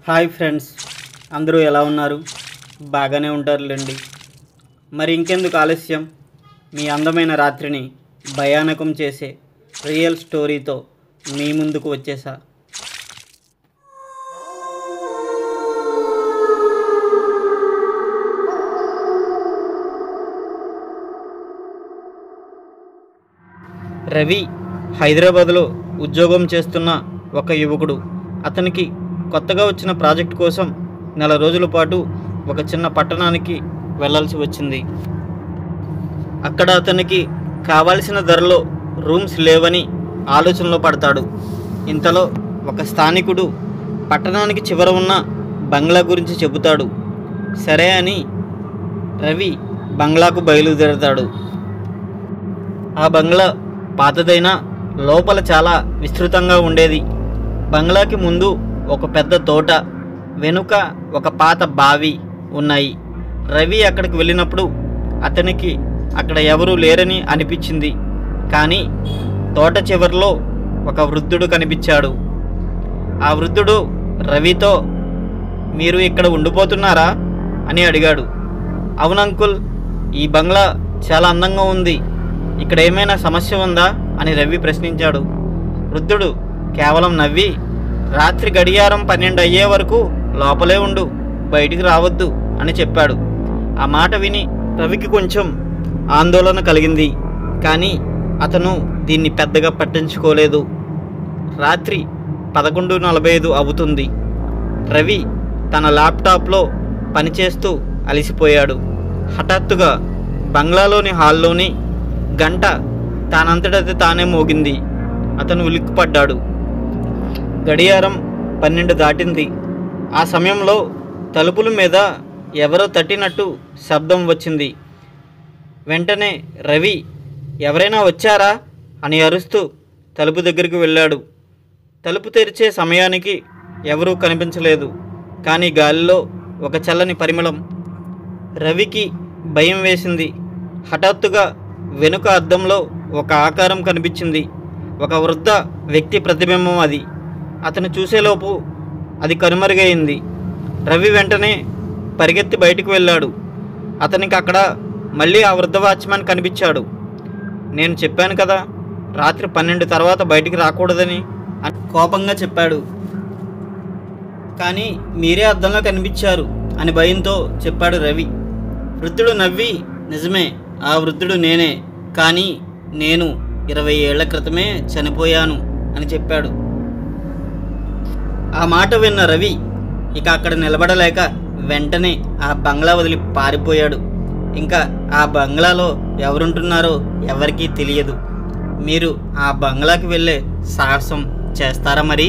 Hi friends, అందరూ ఎలా ఉన్నారు? బాగానే ఉంటారులేండి. మరి ఇంకెందుకు ఆలస్యం, మీ అందమైన రాత్రిని భయానకం చేసే రియల్ స్టోరీతో మీ ముందుకు వచ్చేసా. రవి హైదరాబాద్లో ఉద్యోగం చేస్తున్న ఒక యువకుడు. అతనికి కొత్తగా వచ్చిన ప్రాజెక్ట్ కోసం నెల రోజుల పాటు ఒక చిన్న పట్టణానికి వెళ్ళాల్సి వచ్చింది. అక్కడ అతనికి కావాల్సిన ధరలో రూమ్స్ లేవని ఆలోచనలో పడతాడు. ఇంతలో ఒక స్థానికుడు పట్టణానికి చివర ఉన్న బంగ్లా గురించి చెబుతాడు. సరే అని రవి బంగ్లాకు బయలుదేరతాడు. ఆ బంగ్లా పాతదైనా లోపల చాలా విస్తృతంగా ఉండేది. బంగ్లాకి ముందు ఒక పెద్ద తోట, వెనుక ఒక పాత బావి ఉన్నాయి. రవి అక్కడికి వెళ్ళినప్పుడు అతనికి అక్కడ ఎవరూ లేరని అనిపించింది. కానీ తోట చివరిలో ఒక వృద్ధుడు కనిపించాడు. ఆ వృద్ధుడు రవితో, మీరు ఇక్కడ ఉండిపోతున్నారా అని అడిగాడు. అవును అంకుల్, ఈ బంగ్లా చాలా అందంగా ఉంది, ఇక్కడ ఏమైనా సమస్య ఉందా అని రవి ప్రశ్నించాడు. వృద్ధుడు కేవలం నవ్వి, రాత్రి గడియారం 12 అయ్యే వరకు లోపలే ఉండు, బయటికి రావద్దు అని చెప్పాడు. ఆ మాట విని రవికి కొంచెం ఆందోళన కలిగింది. కానీ అతను దీన్ని పెద్దగా పట్టించుకోలేదు. రాత్రి 11:45 అవుతుంది. రవి తన ల్యాప్టాప్లో పనిచేస్తూ అలసిపోయాడు. హఠాత్తుగా బంగ్లాలోని హాల్లోని గంట తానంతటది తానే మోగింది. అతను ఉలిక్కిపడ్డాడు. గడియారం 12 దాటింది. ఆ సమయంలో తలుపుల మీద ఎవరో తట్టినట్టు శబ్దం వచ్చింది. వెంటనే రవి, ఎవరైనా వచ్చారా అని అరుస్తూ తలుపు దగ్గరికి వెళ్ళాడు. తలుపు తెరిచే సమయానికి ఎవరూ కనిపించలేదు. కానీ గాలిలో ఒక చల్లని పరిమళం. రవికి భయం వేసింది. హఠాత్తుగా వెనుక అద్దంలో ఒక ఆకారం కనిపించింది. ఒక వృద్ధ వ్యక్తి ప్రతిబింబం అది. అతను చూసేలోపు అది కనుమరుగైంది. రవి వెంటనే పరిగెత్తి బయటికి వెళ్ళాడు. అతనికి అక్కడ మళ్ళీ ఆ వృద్ధ వాచ్మ్యాన్ కనిపించాడు. నేను చెప్పాను కదా, రాత్రి 12 తర్వాత బయటికి రాకూడదని అని కోపంగా చెప్పాడు. కానీ మీరే అద్దంలో కనిపించారు అని భయంతో చెప్పాడు రవి. వృద్ధుడు నవ్వి, నిజమే, ఆ వృద్ధుడు నేనే, కానీ నేను 20 ఏళ్ల క్రితమే చనిపోయాను అని చెప్పాడు. ఆ మాట విన్న రవి ఇక అక్కడ నిలబడలేక వెంటనే ఆ బంగ్లా వదిలి పారిపోయాడు. ఇంకా ఆ బంగ్లాలో ఎవరుంటున్నారో ఎవరికీ తెలియదు. మీరు ఆ బంగ్లాకి వెళ్ళే సాహసం చేస్తారా మరి?